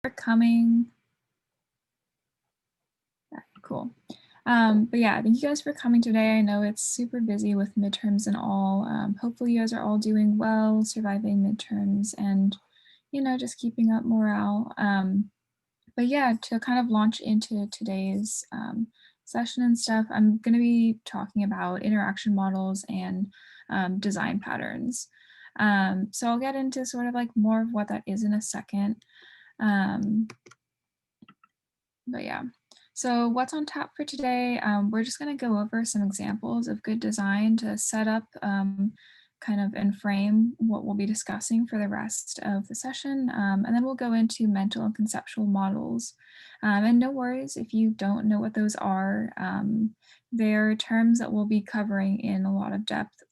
for coming. Cool. But yeah, thank you guys for coming today. I know it's super busy with midterms and all. Hopefully you guys are all doing well, surviving midterms and, just keeping up morale. But yeah, to kind of launch into today's session and stuff, I'm going to be talking about interaction models and design patterns. So I'll get into sort of like more of what that is in a second. But yeah, so what's on tap for today? We're just going to go over some examples of good design to set up kind of and frame what we'll be discussing for the rest of the session. And then we'll go into mental and conceptual models. And no worries if you don't know what those are. They're terms that we'll be covering in a lot of depth.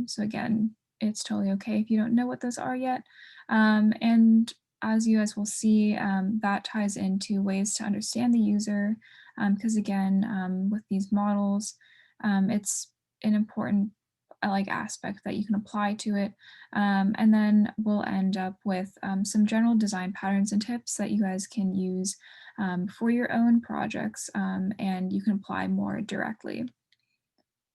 So again, it's totally okay if you don't know what those are yet. And as you guys will see, that ties into ways to understand the user, because again, with these models, it's an important aspect that you can apply to it. And then we'll end up with some general design patterns and tips that you guys can use for your own projects, and you can apply more directly.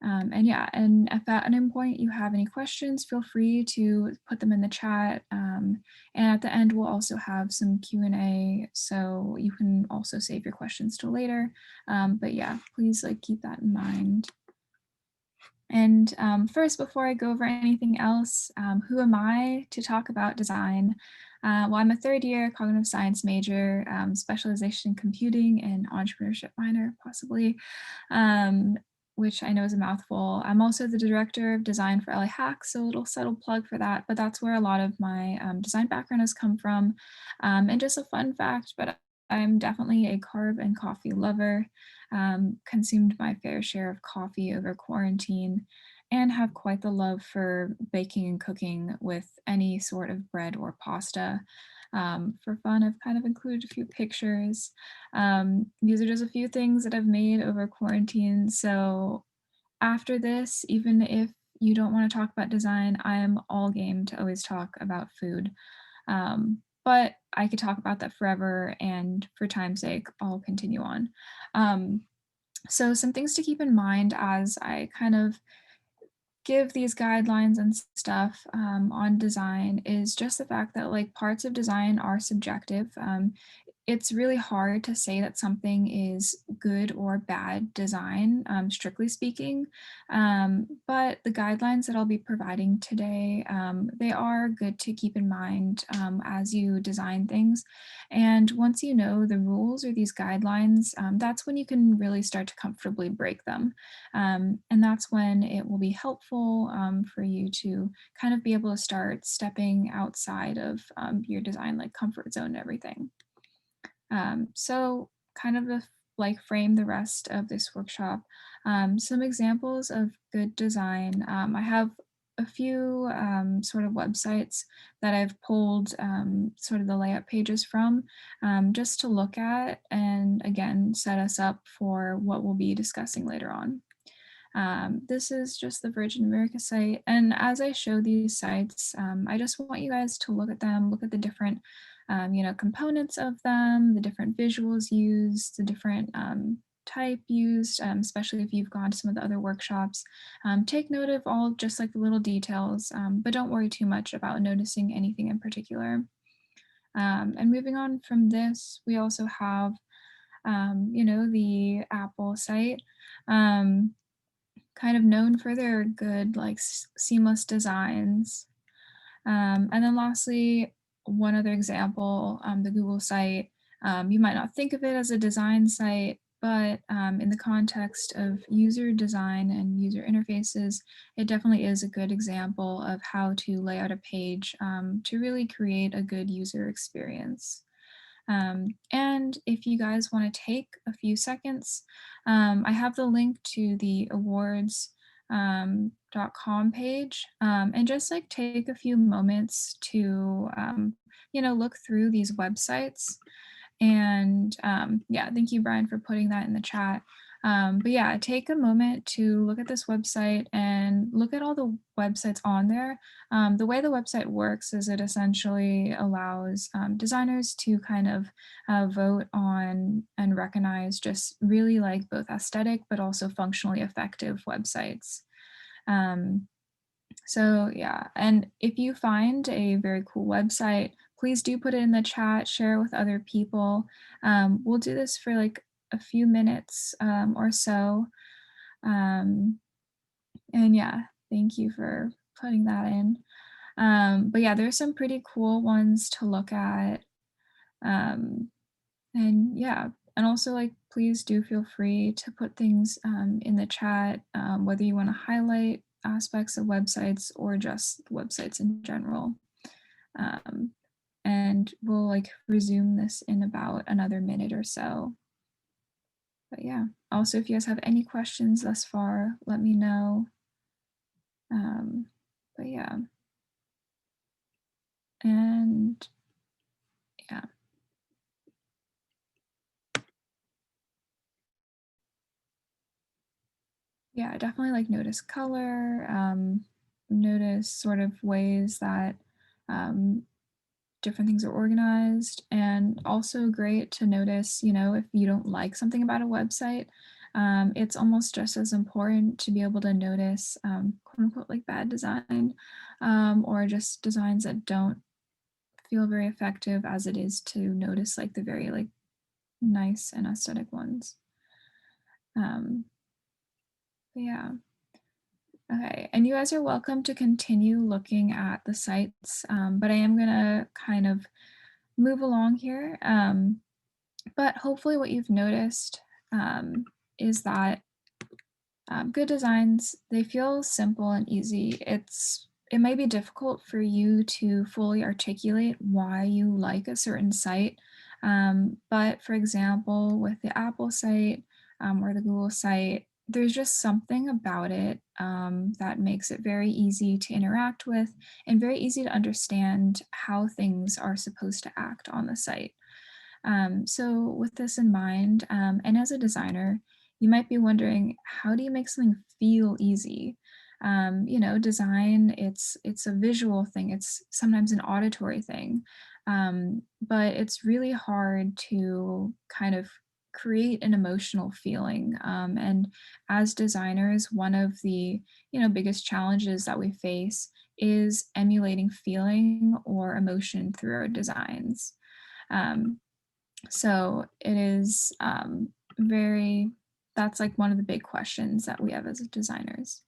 And yeah, and if at any point you have any questions, feel free to put them in the chat. And at the end, we'll also have some Q&A, so you can also save your questions till later. But yeah, please keep that in mind. And first, before I go over anything else, who am I to talk about design? Well, I'm a third year cognitive science major, specialization in computing and entrepreneurship minor, possibly, which I know is a mouthful. I'm also the director of design for LA Hacks, so a little subtle plug for that, but that's where a lot of my design background has come from. And just a fun fact, but I'm definitely a carb and coffee lover. Consumed my fair share of coffee over quarantine, and have quite the love for baking and cooking with any sort of bread or pasta. For fun, I've kind of included a few pictures. These are just a few things that I've made over quarantine. So after this, even if you don't want to talk about design, I am all game to always talk about food. But I could talk about that forever, and for time's sake, I'll continue on. So some things to keep in mind as I kind of give these guidelines and stuff on design is just the fact that parts of design are subjective. It's really hard to say that something is good or bad design, strictly speaking. But the guidelines that I'll be providing today, they are good to keep in mind as you design things. And once you know the rules or these guidelines, that's when you can really start to comfortably break them. And that's when it will be helpful for you to kind of be able to start stepping outside of your design comfort zone and everything. So kind of frame the rest of this workshop. Some examples of good design. I have a few sort of websites that I've pulled sort of the layout pages from, just to look at and again set us up for what we'll be discussing later on. This is just the Virgin America site, and as I show these sites, I just want you guys to look at them, look at the different components of them, the different visuals used, the different type used, especially if you've gone to some of the other workshops. Take note of all just the little details, but don't worry too much about noticing anything in particular. And moving on from this, we also have, the Apple site. Kind of known for their good seamless designs. And then lastly, one other example, the Google site. You might not think of it as a design site, but in the context of user design and user interfaces, it definitely is a good example of how to lay out a page to really create a good user experience. And if you guys want to take a few seconds, I have the link to the awards.com page, and just take a few moments to look through these websites. And yeah, thank you, Brian, for putting that in the chat. But yeah, take a moment to look at this website and look at all the websites on there. The way the website works is it essentially allows designers to kind of vote on and recognize just really like both aesthetic but also functionally effective websites. Um, so yeah, and if you find a very cool website, please do put it in the chat, share it with other people. We'll do this for like a few minutes or so. Um, and yeah, thank you for putting that in. But yeah, there's some pretty cool ones to look at. Um, and yeah, and also like please do feel free to put things in the chat, whether you want to highlight aspects of websites or just websites in general. Um, and we'll like resume this in about another minute or so. But yeah, also if you guys have any questions thus far, let me know. Um, but yeah, and yeah. Yeah, definitely like notice color, notice sort of ways that um, different things are organized, and also great to notice, if you don't like something about a website, it's almost just as important to be able to notice quote unquote like bad design or just designs that don't feel very effective as it is to notice like the very like nice and aesthetic ones. Um, but yeah. Okay, and you guys are welcome to continue looking at the sites, but I am gonna kind of move along here. But hopefully what you've noticed is that good designs, they feel simple and easy. It may be difficult for you to fully articulate why you like a certain site. But for example, with the Apple site or the Google site, there's just something about it that makes it very easy to interact with and very easy to understand how things are supposed to act on the site. So with this in mind, and as a designer, you might be wondering, how do you make something feel easy? Design, it's a visual thing. It's sometimes an auditory thing, but it's really hard to kind of create an emotional feeling. And as designers, one of the biggest challenges that we face is emulating feeling or emotion through our designs. Um, so it is very, that's like one of the big questions that we have as designers.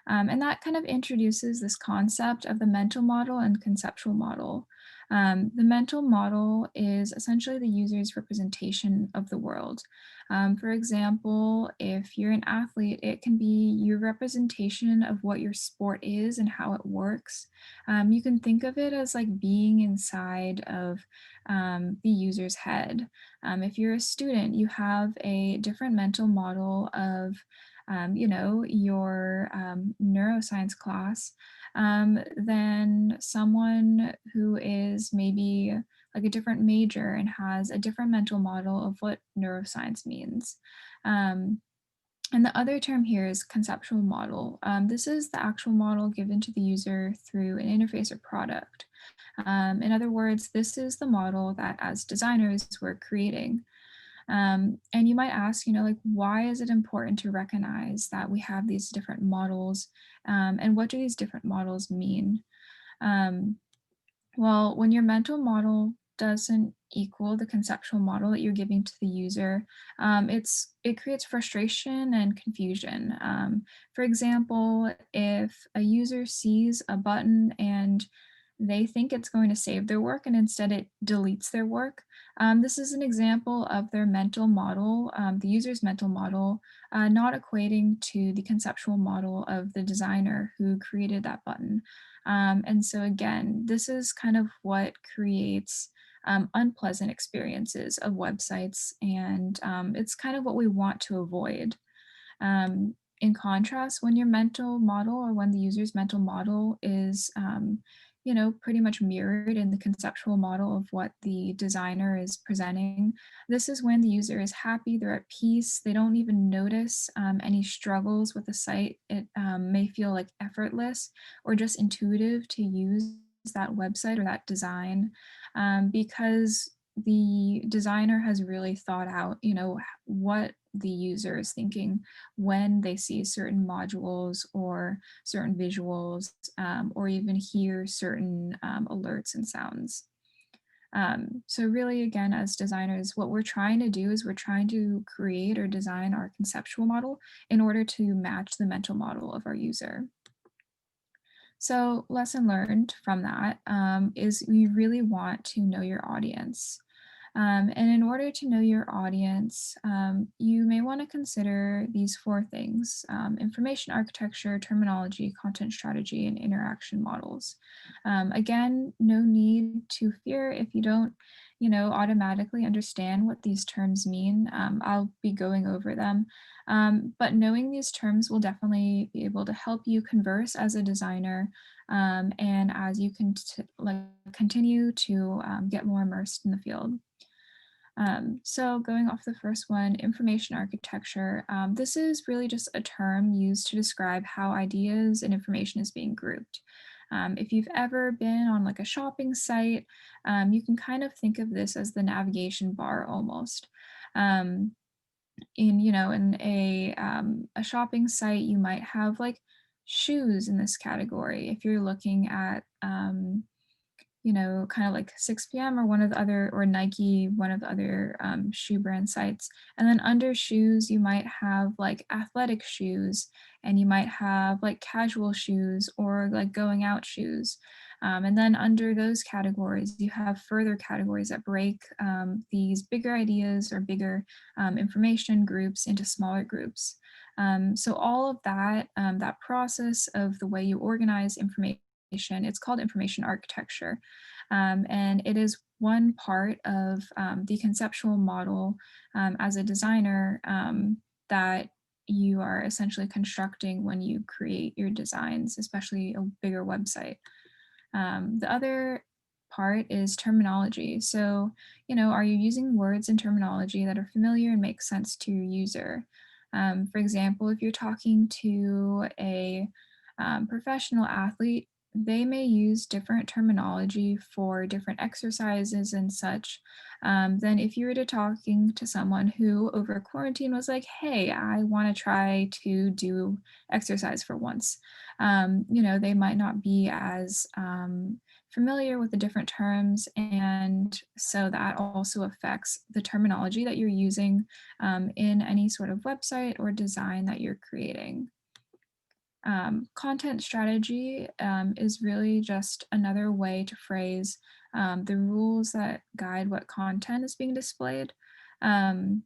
And that kind of introduces this concept of the mental model and conceptual model. The mental model is essentially the user's representation of the world. For example, if you're an athlete, it can be your representation of what your sport is and how it works. You can think of it as like being inside of the user's head. If you're a student, you have a different mental model of your neuroscience class than someone who is maybe like a different major and has a different mental model of what neuroscience means. Um, and the other term here is conceptual model. This is the actual model given to the user through an interface or product. In other words, this is the model that as designers we're creating. And you might ask, like, why is it important to recognize that we have these different models? And what do these different models mean? Um, well, when your mental model doesn't equal the conceptual model that you're giving to the user, it creates frustration and confusion. For example, if a user sees a button and they think it's going to save their work and instead it deletes their work. This is an example of their mental model, the user's mental model, not equating to the conceptual model of the designer who created that button. And so again, this is kind of what creates unpleasant experiences of websites, and it's kind of what we want to avoid. In contrast, when your mental model or when the user's mental model is pretty much mirrored in the conceptual model of what the designer is presenting. This is when the user is happy, they're at peace, they don't even notice any struggles with the site. It may feel like effortless or just intuitive to use that website or that design, because the designer has really thought out, what the user is thinking when they see certain modules or certain visuals, or even hear certain alerts and sounds. So really, again, as designers, what we're trying to do is we're trying to create or design our conceptual model in order to match the mental model of our user. So lesson learned from that is you really want to know your audience. And in order to know your audience, you may want to consider these four things: information architecture, terminology, content strategy, and interaction models. Again, no need to fear if you don't, automatically understand what these terms mean. I'll be going over them. But knowing these terms will definitely be able to help you converse as a designer, and as you can continue to get more immersed in the field. So going off the first one, information architecture, this is really just a term used to describe how ideas and information is being grouped. If you've ever been on like a shopping site, you can kind of think of this as the navigation bar almost. Um, in a shopping site, you might have like shoes in this category. If you're looking at kind of like 6 p.m. or one of the other, or Nike, one of the other shoe brand sites. And then under shoes, you might have like athletic shoes, and you might have like casual shoes or like going out shoes. And then under those categories, you have further categories that break these bigger ideas or bigger information groups into smaller groups. So all of that, that process of the way you organize information, it's called information architecture. And it is one part of the conceptual model as a designer that you are essentially constructing when you create your designs, especially a bigger website. The other part is terminology. So, are you using words and terminology that are familiar and make sense to your user? For example, if you're talking to a professional athlete, they may use different terminology for different exercises and such than if you were to talking to someone who over quarantine was like, hey, I want to try to do exercise for once. They might not be as familiar with the different terms, and so that also affects the terminology that you're using in any sort of website or design that you're creating. Content strategy is really just another way to phrase the rules that guide what content is being displayed. Um,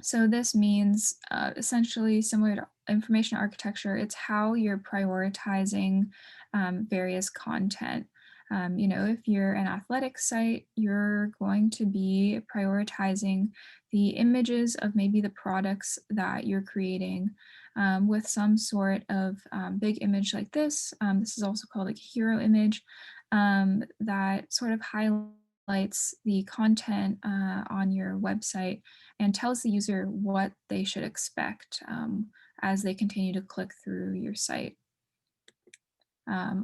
so this means essentially similar to information architecture, it's how you're prioritizing various content. If you're an athletic site, you're going to be prioritizing the images of maybe the products that you're creating with some sort of big image like this. This is also called like a hero image that sort of highlights the content on your website and tells the user what they should expect as they continue to click through your site.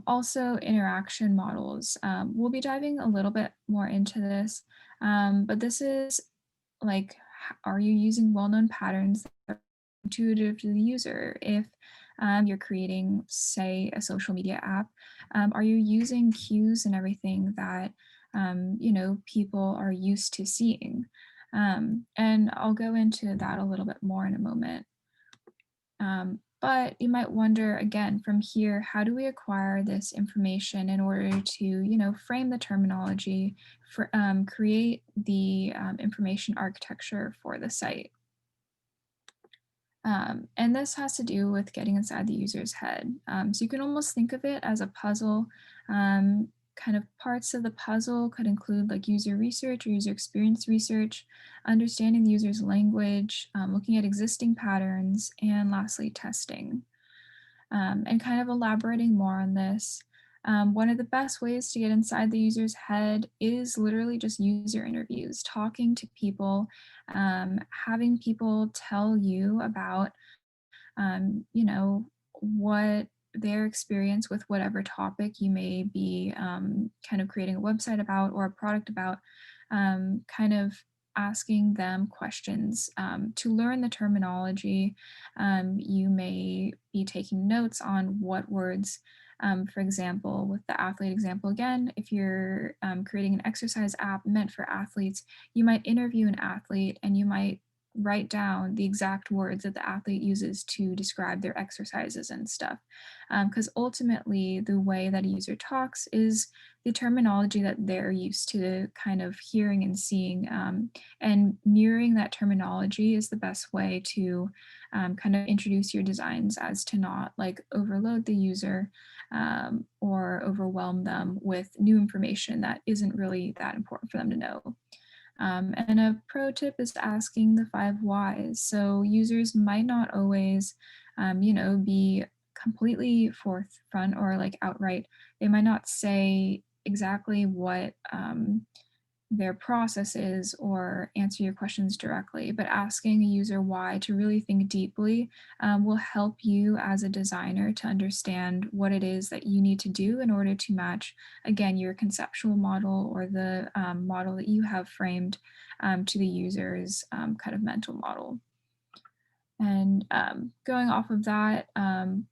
Also, interaction models. We'll be diving a little bit more into this, but this is like, are you using well-known patterns that are intuitive to the user? If you're creating, say, a social media app, are you using cues and everything that people are used to seeing? And I'll go into that a little bit more in a moment. But you might wonder again from here, how do we acquire this information in order to, frame the terminology, for create the information architecture for the site? And this has to do with getting inside the user's head. So you can almost think of it as a puzzle. Kind of parts of the puzzle could include like user research or user experience research, understanding the user's language, looking at existing patterns, and lastly, testing. And kind of elaborating more on this. One of the best ways to get inside the user's head is literally just user interviews, talking to people, having people tell you about what their experience with whatever topic you may be kind of creating a website about or a product about, kind of asking them questions to learn the terminology. You may be taking notes on what words, for example, with the athlete example again, if you're creating an exercise app meant for athletes, you might interview an athlete and you might write down the exact words that the athlete uses to describe their exercises and stuff. Because ultimately, the way that a user talks is the terminology that they're used to kind of hearing and seeing. And mirroring that terminology is the best way to kind of introduce your designs as to not like overload the user or overwhelm them with new information that isn't really that important for them to know. And a pro tip is asking the 5 whys. So users might not always, be completely forthfront or like outright. They might not say exactly what their process is or answer your questions directly, but asking a user why to really think deeply will help you as a designer to understand what it is that you need to do in order to match, again, your conceptual model or the model that you have framed to the user's kind of mental model. And going off of that,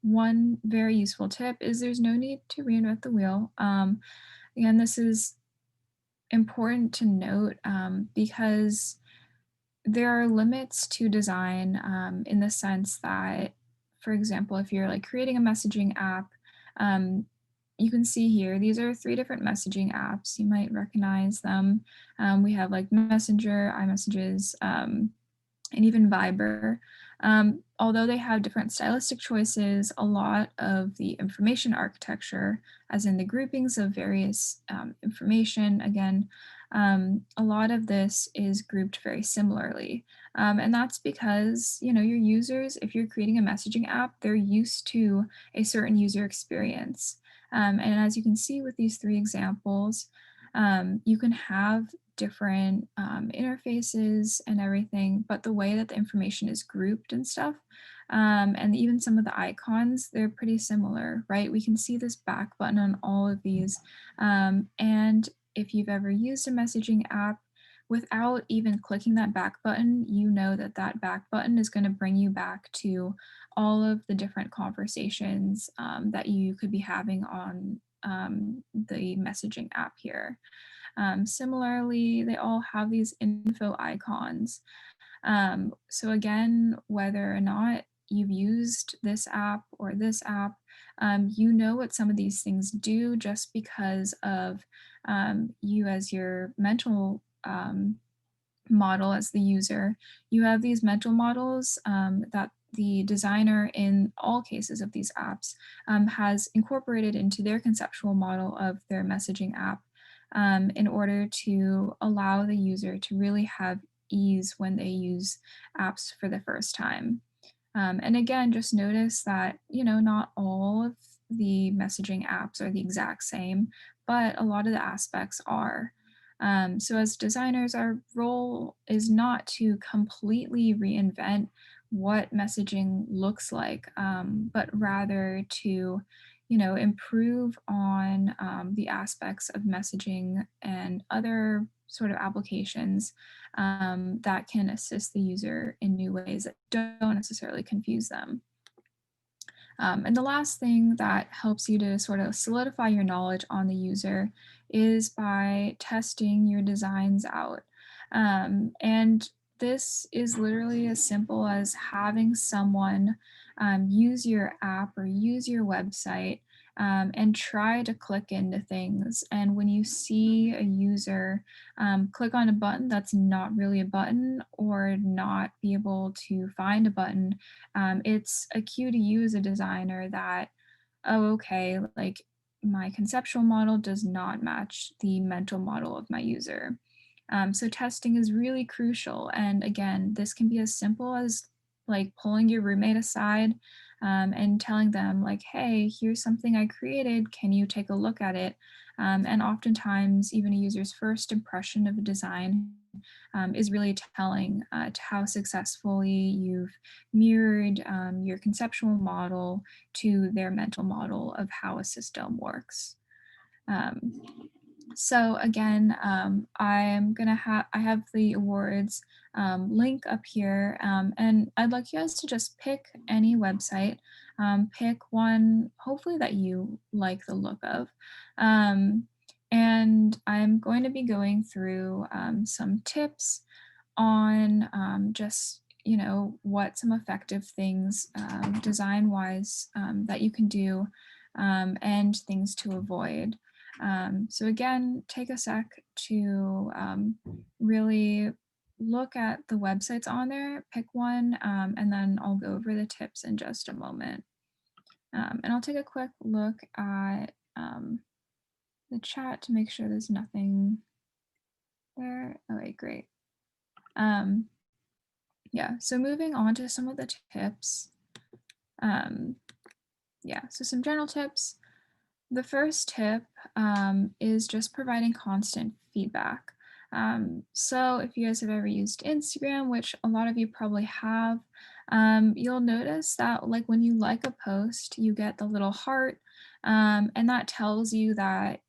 one very useful tip is there's no need to reinvent the wheel. Again, this is important to note because there are limits to design in the sense that, for example, if you're like creating a messaging app, um, you can see here, these are 3 different messaging apps. You might recognize them. We have like Messenger, iMessages, and even Viber. Although they have different stylistic choices, a lot of the information architecture, as in the groupings of various information, again, a lot of this is grouped very similarly. And that's because, your users, if you're creating a messaging app, they're used to a certain user experience. And as you can see with these 3 examples, you can have different interfaces and everything, but the way that the information is grouped and stuff, and even some of the icons, they're pretty similar, right? We can see this back button on all of these. And if you've ever used a messaging app, without even clicking that back button, you know that that back button is going to bring you back to all of the different conversations that you could be having on the messaging app here. Similarly, they all have these info icons. So again, whether or not you've used this app, you know what some of these things do just because of you as your mental model as the user. You have these mental models that the designer in all cases of these apps has incorporated into their conceptual model of their messaging app in order to allow the user to really have ease when they use apps for the first time. And again, just notice that, not all of the messaging apps are the exact same, but a lot of the aspects are. So, as designers, our role is not to completely reinvent what messaging looks like, but rather to, improve on the aspects of messaging and other sort of applications that can assist the user in new ways that don't necessarily confuse them. And the last thing that helps you to sort of solidify your knowledge on the user is by testing your designs out. And this is literally as simple as having someone use your app or use your website and try to click into things. And when you see a user click on a button that's not really a button or not be able to find a button, it's a cue to you as a designer that, oh, okay, like my conceptual model does not match the mental model of my user. So testing is really crucial. And again, this can be as simple as like pulling your roommate aside and telling them like, hey, here's something I created. Can you take a look at it? And oftentimes, even a user's first impression of a design is really telling to how successfully you've mirrored your conceptual model to their mental model of how a system works. Um, so again, I have the awards link up here, and I'd like you guys to just pick any website, pick one, hopefully that you like the look of. Um, and I'm going to be going through some tips on just, what some effective things design wise that you can do, and things to avoid. So again, take a sec to really look at the websites on there, pick one, and then I'll go over the tips in just a moment. And I'll take a quick look at the chat to make sure there's nothing there. Okay, great. Um, yeah, so moving on to some of the tips. Um, yeah, so some general tips. The first tip is just providing constant feedback. So if you guys have ever used Instagram, which a lot of you probably have, you'll notice that like when you like a post, you get the little heart, and that tells you that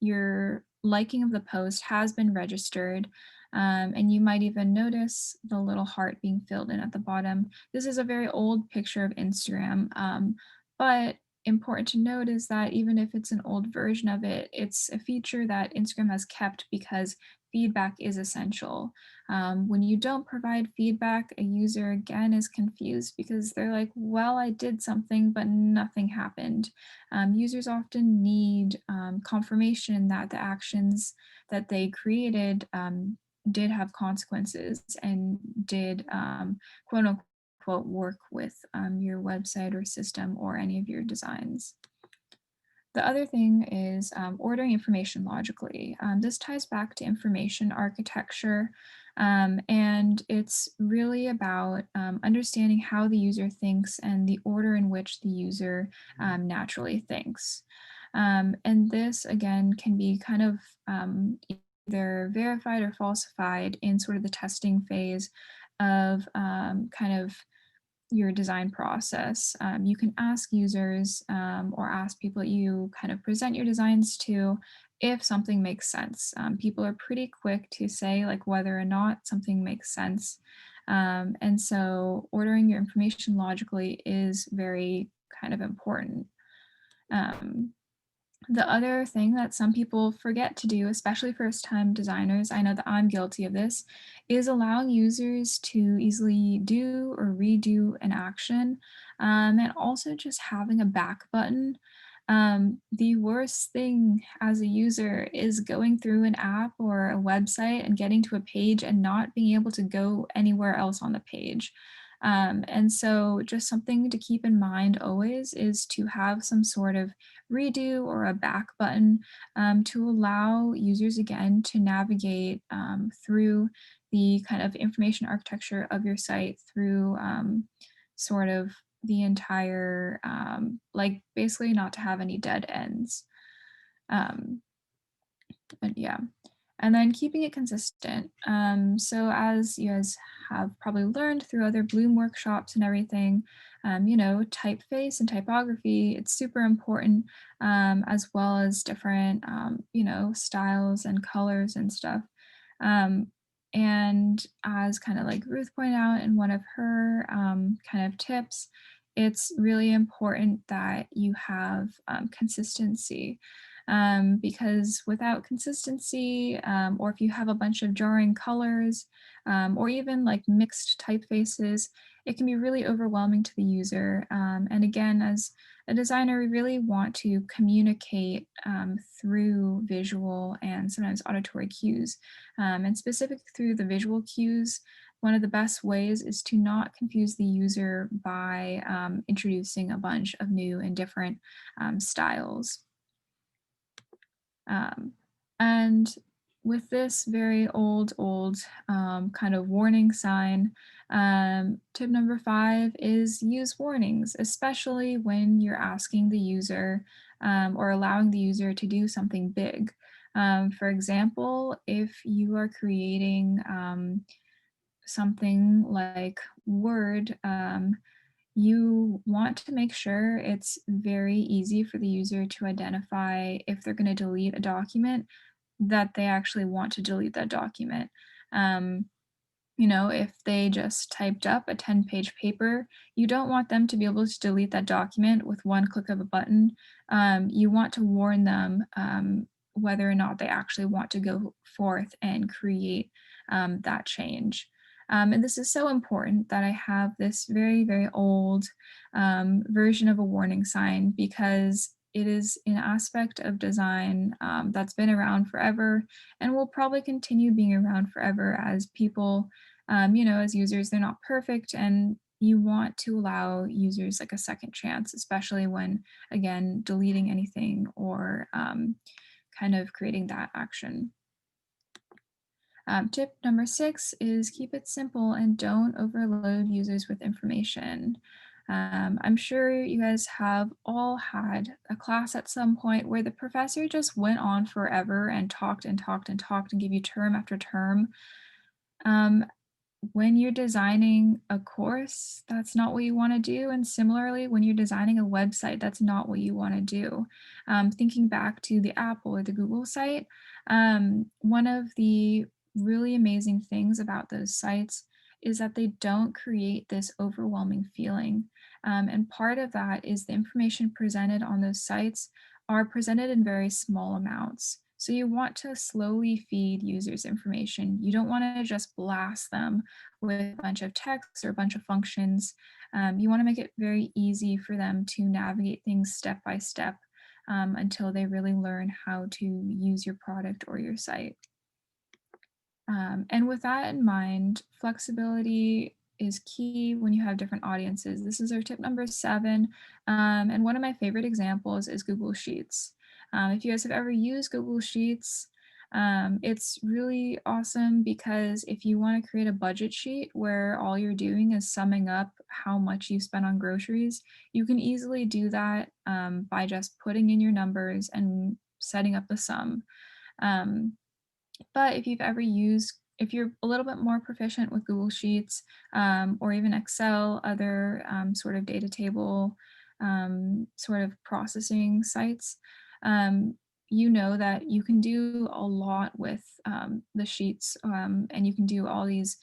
your liking of the post has been registered. And you might even notice the little heart being filled in at the bottom. This is a very old picture of Instagram, but important to note is that even if it's an old version of it, it's a feature that Instagram has kept because feedback is essential. When you don't provide feedback, a user again is confused because they're like, well, I did something, but nothing happened. Users often need confirmation that the actions that they created did have consequences and did quote unquote work with your website or system or any of your designs. The other thing is ordering information logically. This ties back to information architecture, and it's really about understanding how the user thinks and the order in which the user naturally thinks. And this, again, can be kind of either verified or falsified in sort of the testing phase of kind of your design process. You can ask users or ask people that you kind of present your designs to if something makes sense. People are pretty quick to say like whether or not something makes sense. And so ordering your information logically is very kind of important. Um, the other thing that some people forget to do, especially first time designers, I know that I'm guilty of this, is allowing users to easily do or redo an action, and also just having a back button. The worst thing as a user is going through an app or a website and getting to a page and not being able to go anywhere else on the page. And so, just something to keep in mind always is to have some sort of redo or a back button to allow users again to navigate through the kind of information architecture of your site through sort of the entire, like basically not to have any dead ends. Um, but yeah. And then keeping it consistent. So as you guys have probably learned through other Bloom workshops and everything, typeface and typography, it's super important, as well as different, styles and colors and stuff. Um, and as kind of like Ruth pointed out in one of her kind of tips, it's really important that you have consistency, because without consistency, or if you have a bunch of jarring colors, or even like mixed typefaces, it can be really overwhelming to the user. And again, as a designer, we really want to communicate through visual and sometimes auditory cues, and specific through the visual cues. One of the best ways is to not confuse the user by introducing a bunch of new and different styles. Um, and with this very old kind of warning sign, tip number 5 is use warnings, especially when you're asking the user or allowing the user to do something big. For example, if you are creating something like Word, you want to make sure it's very easy for the user to identify if they're going to delete a document, that they actually want to delete that document. Um, if they just typed up a 10-page paper, you don't want them to be able to delete that document with one click of a button. You want to warn them whether or not they actually want to go forth and create that change. And this is so important that I have this very, very old version of a warning sign because it is an aspect of design that's been around forever and will probably continue being around forever as people as users, they're not perfect, and you want to allow users like a second chance, especially when, again, deleting anything or kind of creating that action. Tip number 6 is keep it simple and don't overload users with information. I'm sure you guys have all had a class at some point where the professor just went on forever and talked and talked and talked and gave you term after term. Um, when you're designing a course, that's not what you want to do. And similarly, when you're designing a website, that's not what you want to do. Thinking back to the Apple or the Google site, one of the really amazing things about those sites is that they don't create this overwhelming feeling. And part of that is the information presented on those sites are presented in very small amounts. So you want to slowly feed users information. You don't want to just blast them with a bunch of text or a bunch of functions. You want to make it very easy for them to navigate things step by step until they really learn how to use your product or your site. And with that in mind, flexibility is key when you have different audiences. This is our tip number 7. And one of my favorite examples is Google Sheets. If you guys have ever used Google Sheets, it's really awesome because if you want to create a budget sheet where all you're doing is summing up how much you spent on groceries, you can easily do that by just putting in your numbers and setting up the sum. Um, but if you're a little bit more proficient with Google Sheets or even Excel, other sort of data table sort of processing sites, you know that you can do a lot with the sheets and you can do all these,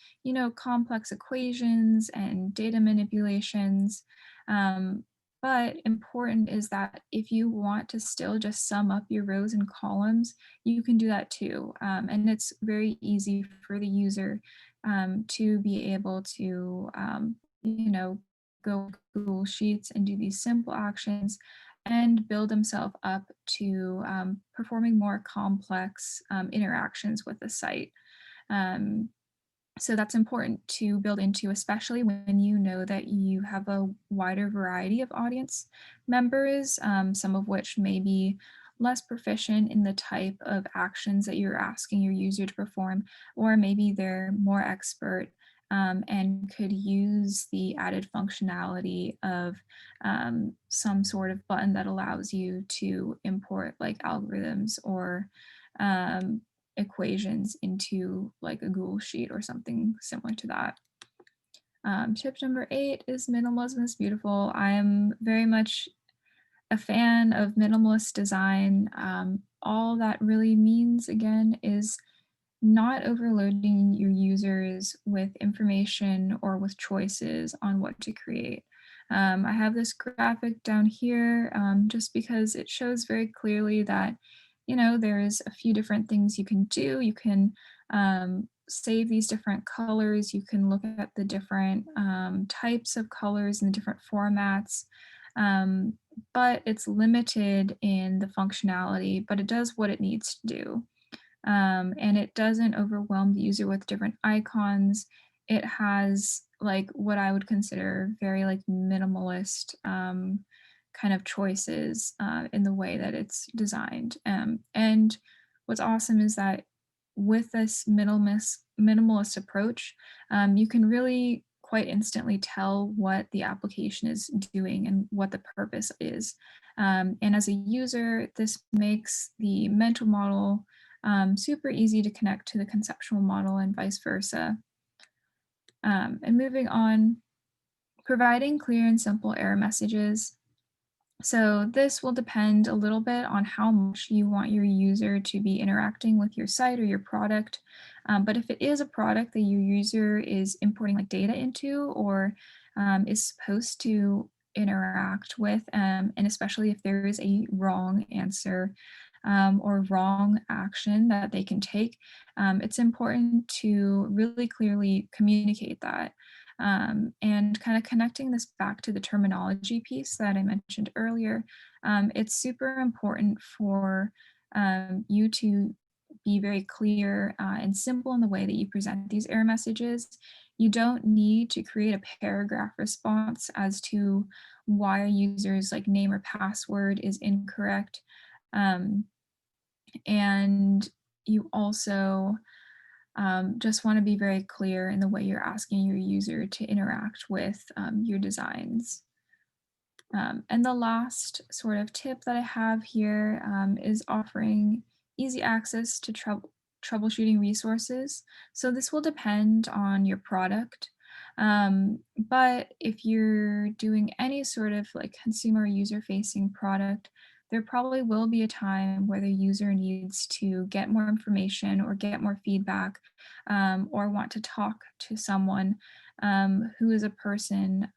complex equations and data manipulations. Um, but important is that if you want to still just sum up your rows and columns, you can do that too. And it's very easy for the user to be able to, go Google Sheets and do these simple actions and build themselves up to performing more complex interactions with the site. Um, so that's important to build into, especially when you know that you have a wider variety of audience members, some of which may be less proficient in the type of actions that you're asking your user to perform, or maybe they're more expert and could use the added functionality of some sort of button that allows you to import like algorithms or um, equations into like a Google Sheet or something similar to that. Tip number 8 is minimalism is beautiful. I am very much a fan of minimalist design. All that really means, again, is not overloading your users with information or with choices on what to create. I have this graphic down here just because it shows very clearly that, there's a few different things you can do. You can save these different colors. You can look at the different types of colors and the different formats. Um, but it's limited in the functionality, but it does what it needs to do. And it doesn't overwhelm the user with different icons. It has like what I would consider very like minimalist kind of choices in the way that it's designed. And what's awesome is that with this minimalist approach, you can really quite instantly tell what the application is doing and what the purpose is. And as a user, this makes the mental model super easy to connect to the conceptual model and vice versa. And moving on, providing clear and simple error messages. So this will depend a little bit on how much you want your user to be interacting with your site or your product. But if it is a product that your user is importing like data into or is supposed to interact with, and especially if there is a wrong answer or wrong action that they can take, it's important to really clearly communicate that. And kind of connecting this back to the terminology piece that I mentioned earlier, it's super important for you to be very clear and simple in the way that you present these error messages. You don't need to create a paragraph response as to why a user's like name or password is incorrect. Um, and you also just want to be very clear in the way you're asking your user to interact with your designs. And the last sort of tip that I have here is offering easy access to troubleshooting resources. So this will depend on your product. But if you're doing any sort of like consumer user facing product, there probably will be a time where the user needs to get more information or get more feedback or want to talk to someone who is a person.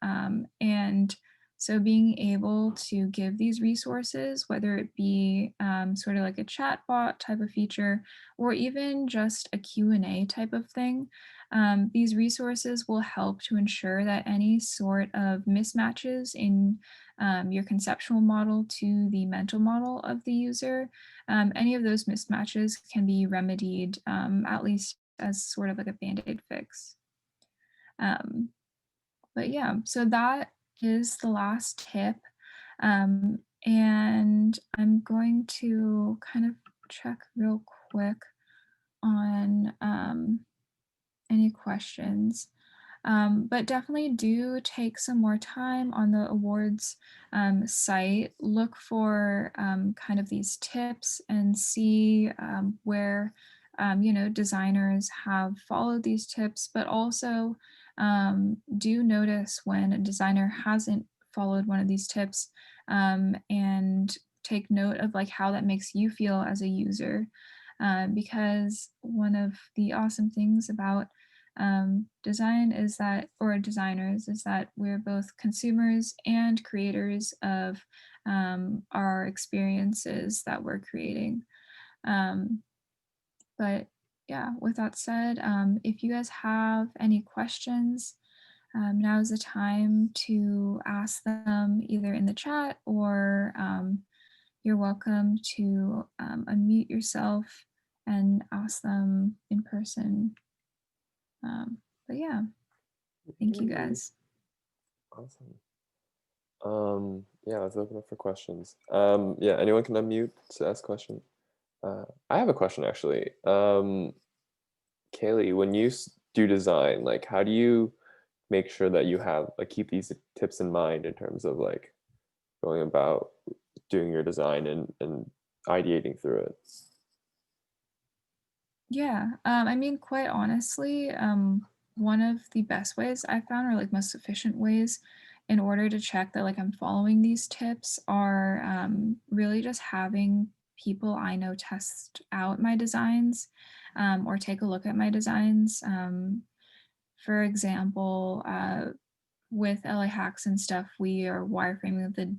And so being able to give these resources, whether it be sort of like a chatbot type of feature or even just a Q&A type of thing, these resources will help to ensure that any sort of mismatches in your conceptual model to the mental model of the user, any of those mismatches can be remedied at least as sort of like a band-aid fix. Um, but yeah, so that is the last tip. And I'm going to kind of check real quick on any questions. But definitely do take some more time on the awards site. Look for kind of these tips and see where designers have followed these tips, but also do notice when a designer hasn't followed one of these tips and take note of like how that makes you feel as a user. Because one of the awesome things about design is that, or designers, is that we're both consumers and creators of our experiences that we're creating. Um, but yeah, with that said, if you guys have any questions, now is the time to ask them either in the chat or you're welcome to unmute yourself and ask them in person. But yeah, thank you Yay. guys. Awesome. Yeah, let's open up for questions. Yeah, anyone can unmute to ask a question. I have a question actually. Kaylee, when you do design, like how do you make sure that you have like keep these tips in mind in terms of like going about doing your design and ideating through it? Yeah, I mean, quite honestly, one of the best ways I found, or like most efficient ways, in order to check that like I'm following these tips are really just having people I know test out my designs or take a look at my designs. For example, with LA Hacks and stuff, we are wireframing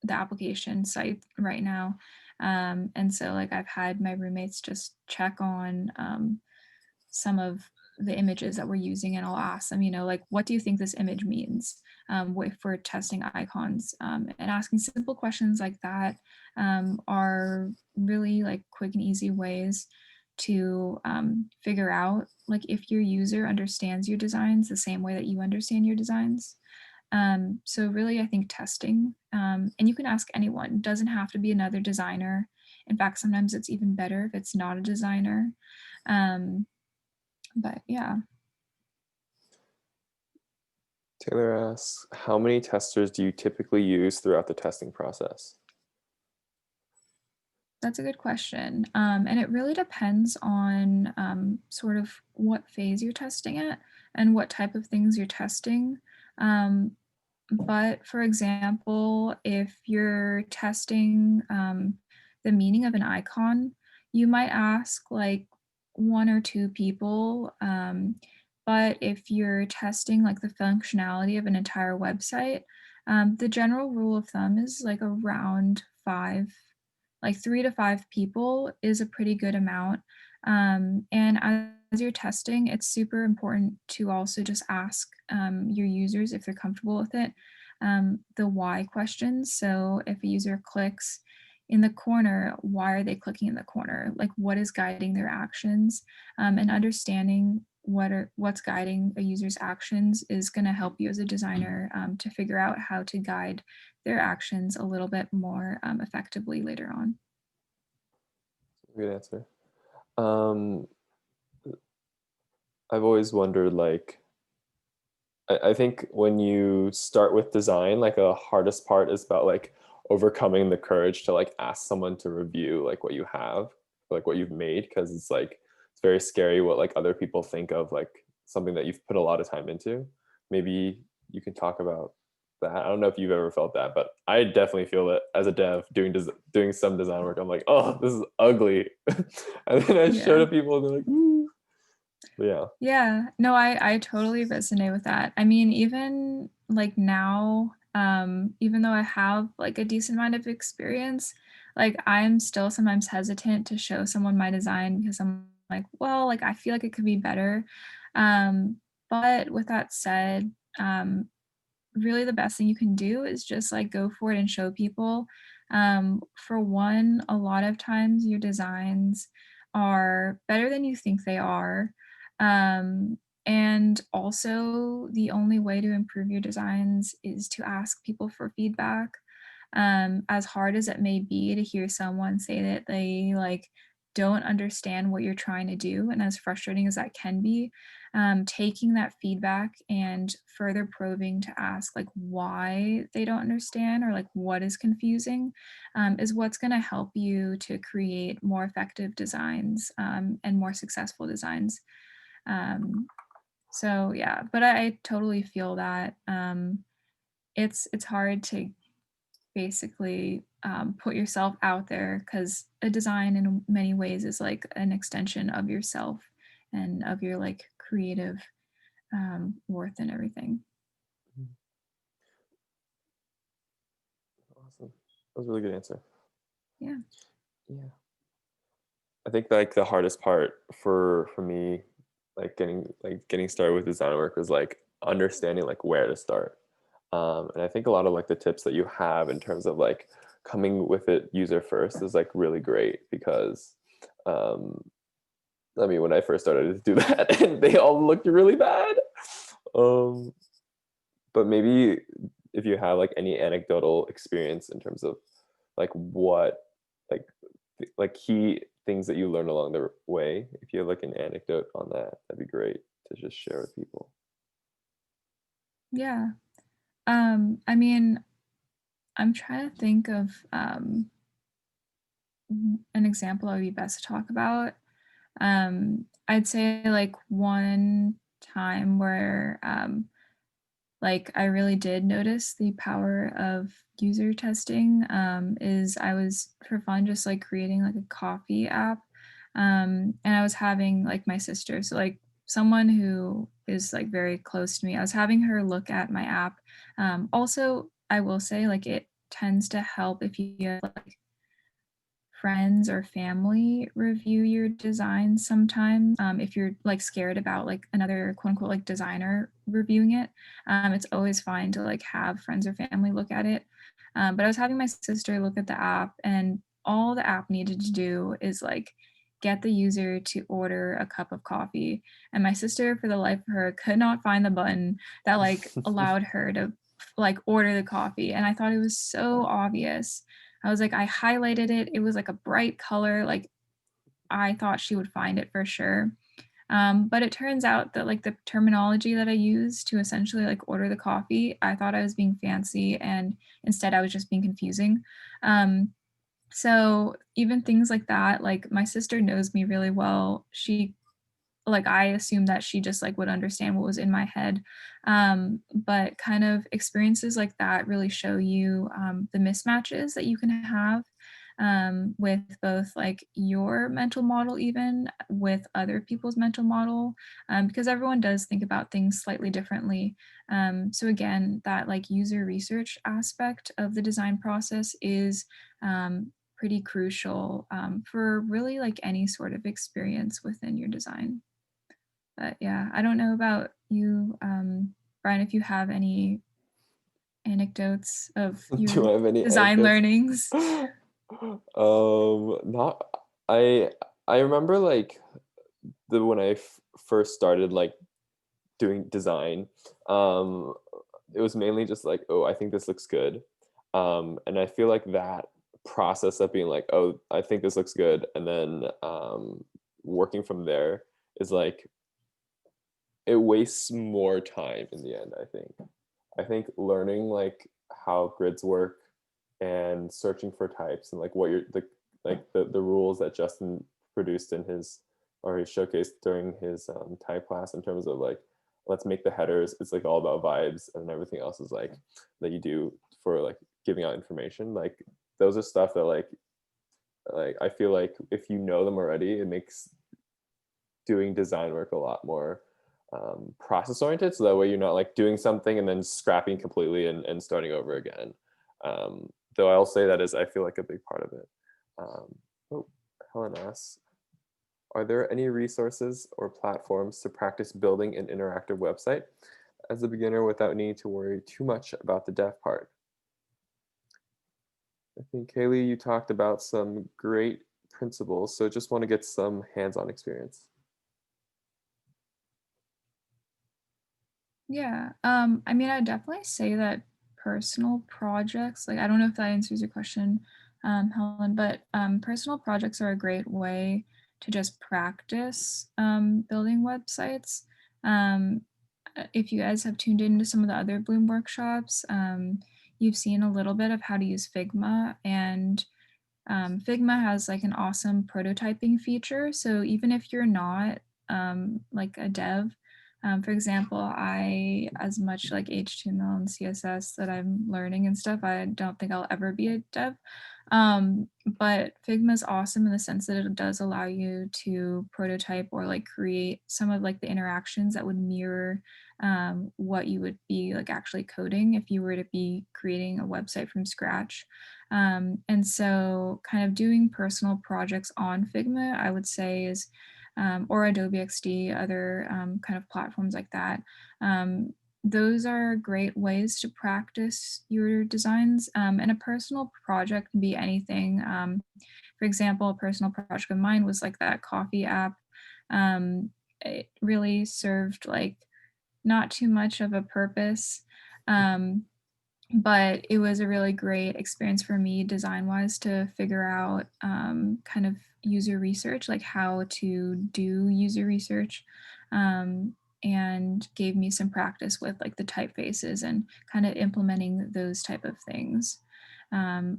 the application site right now. And so like I've had my roommates just check on some of the images that we're using and I'll ask them, like, what do you think this image means? For testing icons and asking simple questions like that are really like quick and easy ways to figure out like if your user understands your designs the same way that you understand your designs. So really, I think testing, and you can ask anyone, it doesn't have to be another designer. In fact, sometimes it's even better if it's not a designer. Um, but yeah. Taylor asks, how many testers do you typically use throughout the testing process? That's a good question. And it really depends on sort of what phase you're testing at and what type of things you're testing. Um, but for example, if you're testing the meaning of an icon, you might ask like one or two people. But if you're testing like the functionality of an entire website, the general rule of thumb is like around five, like 3 to 5 people is a pretty good amount. And as you're testing, it's super important to also just ask your users if they're comfortable with it. The why questions. So if a user clicks in the corner, why are they clicking in the corner? Like what is guiding their actions? And understanding what's guiding a user's actions is going to help you as a designer to figure out how to guide their actions a little bit more effectively later on. Good answer. Um, I've always wondered, like, I think when you start with design, like a hardest part is about like overcoming the courage to like ask someone to review like what you have, like what you've made, because it's like it's very scary what like other people think of like something that you've put a lot of time into. Maybe you can talk about that. I don't know if you've ever felt that, but I definitely feel it as a dev doing some design work. I'm like, oh, this is ugly, and then I show Yeah. to people and they're like, "Ooh." But yeah. Yeah. No, I totally resonate with that. I mean, even like now, even though I have like a decent amount of experience, like I'm still sometimes hesitant to show someone my design because I'm like, well, like I feel like it could be better. Um, but with that said, really the best thing you can do is just like go for it and show people. For one, a lot of times your designs are better than you think they are. Um, and also, the only way to improve your designs is to ask people for feedback. As hard as it may be to hear someone say that they like don't understand what you're trying to do, and as frustrating as that can be, taking that feedback and further probing to ask like why they don't understand or like what is confusing is what's going to help you to create more effective designs and more successful designs. um, so yeah, but I totally feel that it's hard to basically put yourself out there because a design in many ways is like an extension of yourself and of your like creative worth and everything. Awesome. That was a really good answer. Yeah. Yeah. I think like the hardest part for me, like getting started with design work was like understanding like where to start. And I think a lot of like the tips that you have in terms of like coming with it user first is like really great because um, I mean when I first started to do that and they all looked really bad. Um, but maybe if you have like any anecdotal experience in terms of like what like like key things that you learn along the way, if you have like an anecdote on that, that'd be great to just share with people. Yeah. I mean, I'm trying to think of an example that would be best to talk about. I'd say like one time where like I really did notice the power of user testing is I was for fun just like creating like a coffee app. And I was having like my sister, so like someone who is like very close to me, I was having her look at my app. Also, I will say like it tends to help if you have like friends or family review your designs sometimes. If you're like scared about like another quote unquote like designer reviewing it, it's always fine to like have friends or family look at it. But I was having my sister look at the app, and all the app needed to do is like get the user to order a cup of coffee. And my sister, for the life of her, could not find the button that like allowed her to like order the coffee. And I thought it was so obvious. I was like, I highlighted it. It was like a bright color. Like I thought she would find it for sure. But it turns out that like the terminology that I used to essentially like order the coffee, I thought I was being fancy and instead I was just being confusing. Um, so even things like that, like my sister knows me really well. She like I assumed that she just like would understand what was in my head. But kind of experiences like that really show you the mismatches that you can have with both like your mental model, even with other people's mental model, because everyone does think about things slightly differently. So again, that like user research aspect of the design process is pretty crucial for really like any sort of experience within your design. But yeah, I don't know about you, Brian, if you have any anecdotes of your Do I have any design anecdotes? learnings. Not I remember like the when I first started like doing design, um, it was mainly just like, oh, I think this looks good, and I feel like that process of being like, oh, I think this looks good, and then working from there is like it wastes more time in the end. I think learning like how grids work and searching for types and like what you're the rules that Justin produced in his or he showcased during his type class in terms of like let's make the headers. It's like all about vibes and everything else is like that you do for like giving out information. Like those are stuff that like I feel like if you know them already, it makes doing design work a lot more process oriented, so that way you're not like doing something and then scrapping completely and starting over again. Though I'll say that is I feel like a big part of it. um, oh, Helen asks, are there any resources or platforms to practice building an interactive website as a beginner without needing to worry too much about the dev part? I think Kaylee, you talked about some great principles, so just want to get some hands-on experience. Yeah, I mean, I definitely say that personal projects, like I don't know if that answers your question, Helen, but personal projects are a great way to just practice building websites. Um, if you guys have tuned into some of the other Bloom workshops, you've seen a little bit of how to use Figma, and Figma has like an awesome prototyping feature. So even if you're not like a dev, for example, I, as much like HTML and CSS that I'm learning and stuff, I don't think I'll ever be a dev. But Figma is awesome in the sense that it does allow you to prototype or like create some of like the interactions that would mirror what you would be like actually coding if you were to be creating a website from scratch. And so, kind of doing personal projects on Figma, I would say, is or Adobe XD, other kind of platforms like that. Um, those are great ways to practice your designs. And a personal project can be anything. For example, a personal project of mine was like that coffee app. It really served like not too much of a purpose. Um, but it was a really great experience for me design wise to figure out kind of user research, like how to do user research, um, and gave me some practice with like the typefaces and kind of implementing those type of things.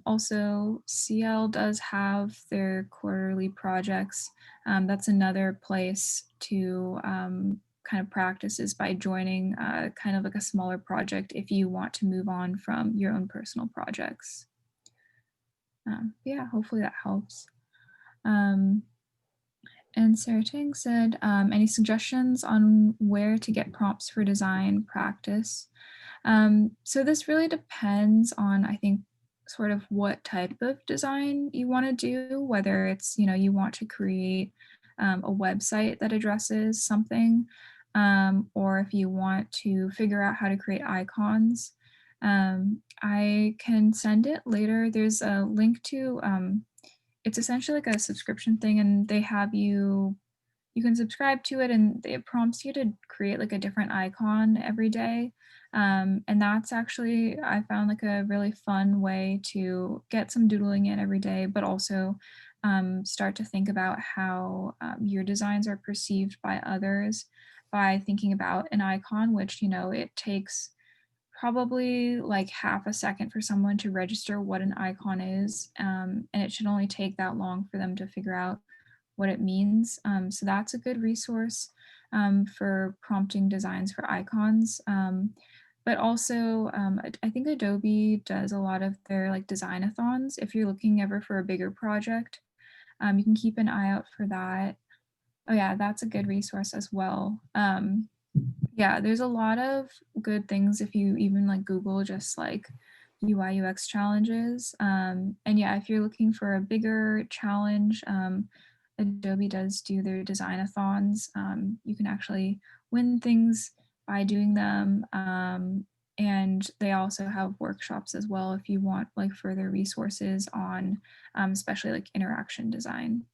Also, CL does have their quarterly projects. That's another place to kind of practices by joining kind of like a smaller project if you want to move on from your own personal projects. Yeah, hopefully that helps. Um, and Sarah Tang said, any suggestions on where to get prompts for design practice? So this really depends on, I think, sort of what type of design you want to do, whether it's, you want to create a website that addresses something, or if you want to figure out how to create icons. I can send it later. There's a link to, it's essentially like a subscription thing, and they have you can subscribe to it and it prompts you to create like a different icon every day. And that's actually, I found like a really fun way to get some doodling in every day, but also start to think about how your designs are perceived by others by thinking about an icon, which, it takes probably like half a second for someone to register what an icon is. And it should only take that long for them to figure out what it means. So that's a good resource for prompting designs for icons. But also, I think Adobe does a lot of their like design-a-thons. If you're looking ever for a bigger project, you can keep an eye out for that. Oh yeah, that's a good resource as well. Yeah, there's a lot of good things if you even like Google just like UI UX challenges. And yeah, if you're looking for a bigger challenge, Adobe does do their design-a-thons. You can actually win things by doing them. And they also have workshops as well if you want like further resources on especially like interaction design.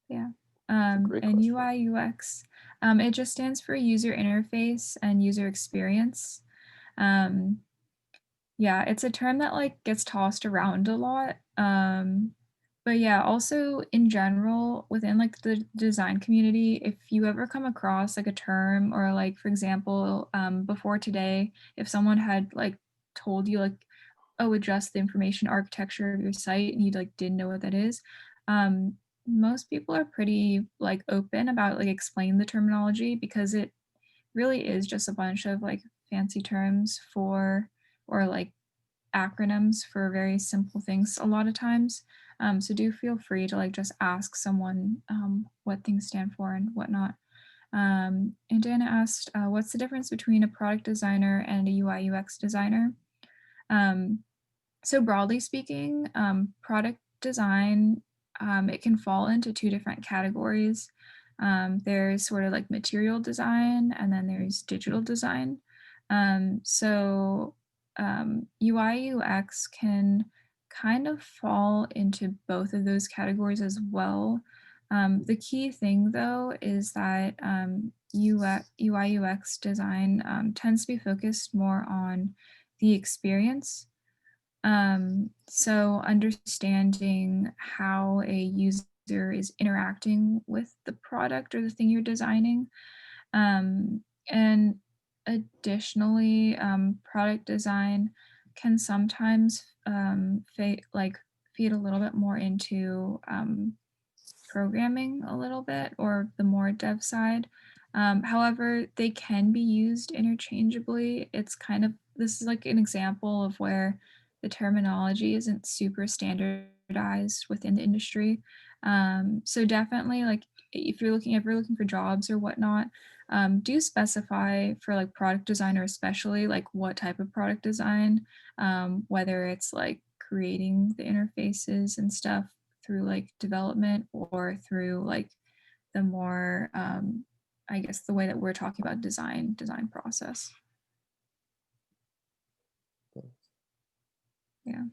Yeah. It's a great And question. UI UX, it just stands for user interface and user experience. Um, yeah, it's a term that like gets tossed around a lot. But yeah, also in general, within like the design community, if you ever come across like a term or like, for example, before today, if someone had like told you like, oh, adjust the information architecture of your site and you like didn't know what that is, um, most people are pretty like open about like explaining the terminology because it really is just a bunch of like fancy terms for or like acronyms for very simple things a lot of times. So do feel free to like just ask someone what things stand for and whatnot. And Dana asked, what's the difference between a product designer and a UI UX designer? Um, so broadly speaking, product design, it can fall into two different categories. There's sort of like material design, and then there's digital design. UI UX can kind of fall into both of those categories as well. The key thing though is that UI UX design tends to be focused more on the experience, so understanding how a user is interacting with the product or the thing you're designing. And additionally, product design can sometimes feed a little bit more into programming a little bit or the more dev side. However, they can be used interchangeably. It's kind of, this is like an example of where the terminology isn't super standardized within the industry. So definitely like if you're looking for jobs or whatnot, do specify for like product designer, especially like what type of product design, whether it's like creating the interfaces and stuff through like development or through like the more I guess the way that we're talking about design process. Yeah.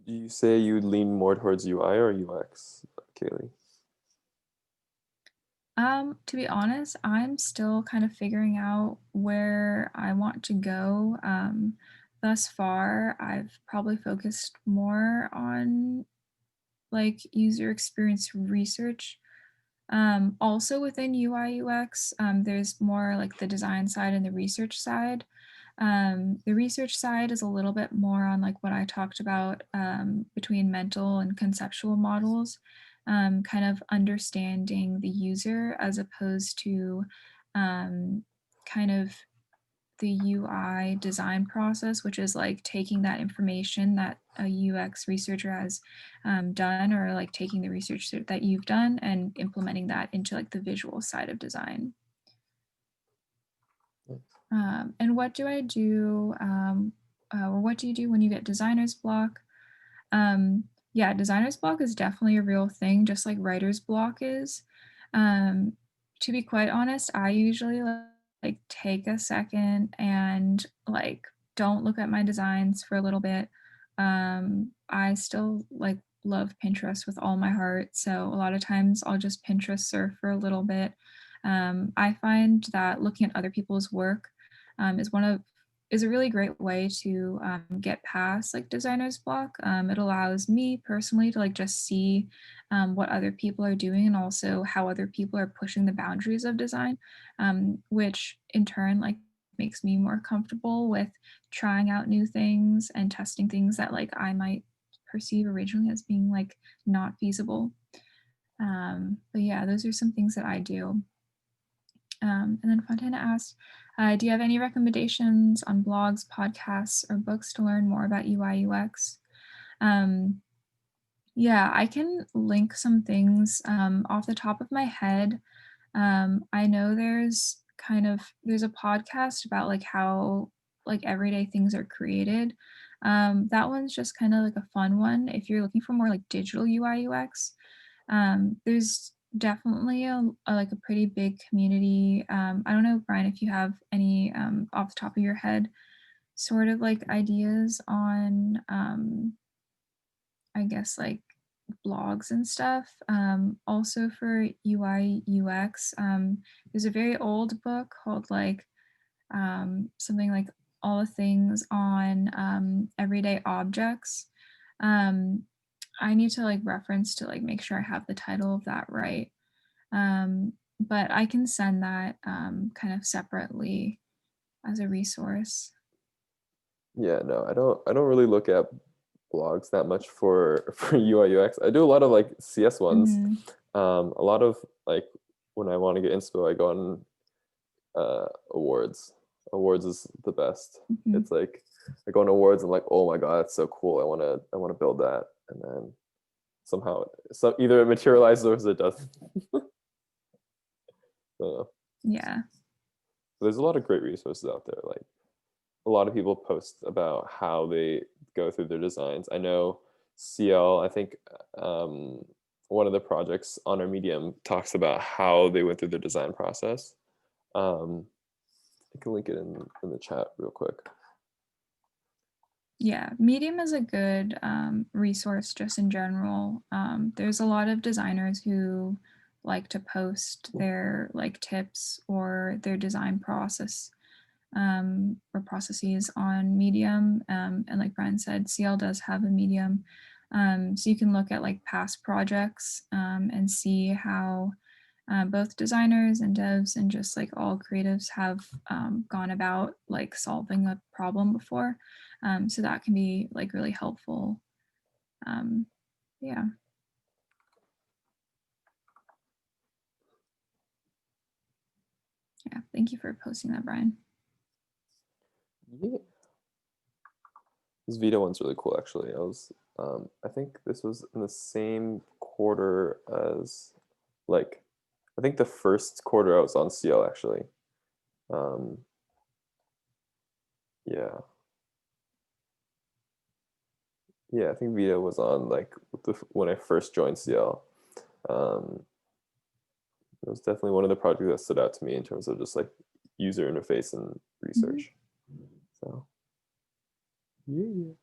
Do you say you would lean more towards UI or UX, Kaylee? To be honest, I'm still kind of figuring out where I want to go. Thus far, I've probably focused more on like user experience research. Also within UI UX, there's more like the design side and the research side. The research side is a little bit more on like what I talked about between mental and conceptual models, kind of understanding the user as opposed to um, kind of the UI design process, which is like taking that information that a UX researcher has done, or like taking the research that you've done and implementing that into like the visual side of design. And what do I do, or what do you do when you get designer's block? Yeah, designer's block is definitely a real thing, just like writer's block is. Um, to be quite honest, I usually like take a second and like don't look at my designs for a little bit. I still like love Pinterest with all my heart, so a lot of times I'll just Pinterest surf for a little bit. I find that looking at other people's work is one of is a really great way to get past like designer's block. It allows me personally to like just see what other people are doing and also how other people are pushing the boundaries of design, which in turn like makes me more comfortable with trying out new things and testing things that like I might perceive originally as being like not feasible. But yeah, those are some things that I do. And then Fontana asked, do you have any recommendations on blogs, podcasts, or books to learn more about UI UX? Um, yeah, I can link some things off the top of my head. I know there's a podcast about like how like everyday things are created. That one's just kind of like a fun one if you're looking for more like digital UI UX. There's definitely like a pretty big community. I don't know, Brian, if you have any off the top of your head sort of like ideas on I guess like blogs and stuff. Also for UI UX, there's a very old book called like something like all the things on everyday objects. Um, I need to like reference to like make sure I have the title of that right. But I can send that kind of separately as a resource. Yeah, no, I don't really look at blogs that much for for UI UX. I do a lot of like CS ones. Mhm, A lot of like when I want to get inspo, I go on awards. Awards is the best. mhm. It's like I go on awards and like, oh my god, that's so cool. I want to build that, and then somehow so either it materializes or it doesn't. Uh, Yeah. there's a lot of great resources out there. Like a lot of people post about how they go through their designs. I know CL, I think one of the projects on our Medium talks about how they went through their design process. Um, I can link it in the chat real quick. Yeah, Medium is a good resource just in general. There's a lot of designers who like to post their like tips or their design process or processes on Medium. And like Brian said, CL does have a Medium. So you can look at like past projects and see how both designers and devs and just like all creatives have gone about like solving a problem before. So that can be like really helpful. Um, yeah. Yeah. Thank you for posting that, Brian. Yeah, this Vita one's really cool actually. I think this was in the same quarter as like I think the first quarter I was on CL actually. Um, yeah, yeah, I think Vita was on like when I first joined CL. Um, it was definitely one of the projects that stood out to me in terms of just like user interface and Mhm. research. So yeah,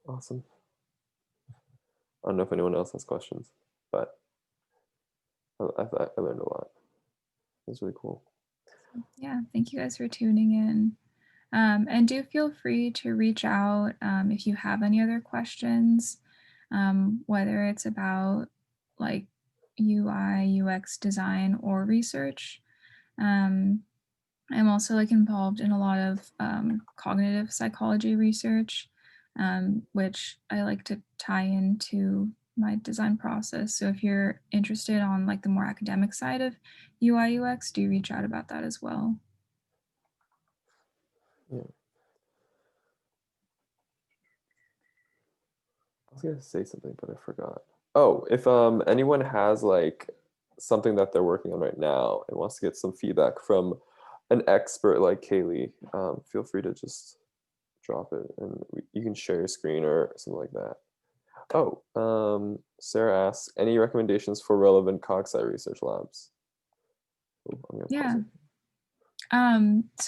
awesome. I don't know if anyone else has questions, but I learned a lot. It was really cool. Yeah. Thank you guys for tuning in. And do feel free to reach out if you have any other questions, whether it's about like UI, UX design, or research. Um, I'm also like involved in a lot of cognitive psychology research, which I like to tie into my design process. So if you're interested on like the more academic side of UI UX, do reach out about that as well. Yeah. I was gonna say something, but I forgot. Oh, if anyone has like something that they're working on right now and wants to get some feedback from an expert like Kaylee, feel free to just drop it and you can share your screen or something like that. Oh, Sarah asks, any recommendations for relevant cogsci research labs? Oh, I'm gonna pause Yeah. it. So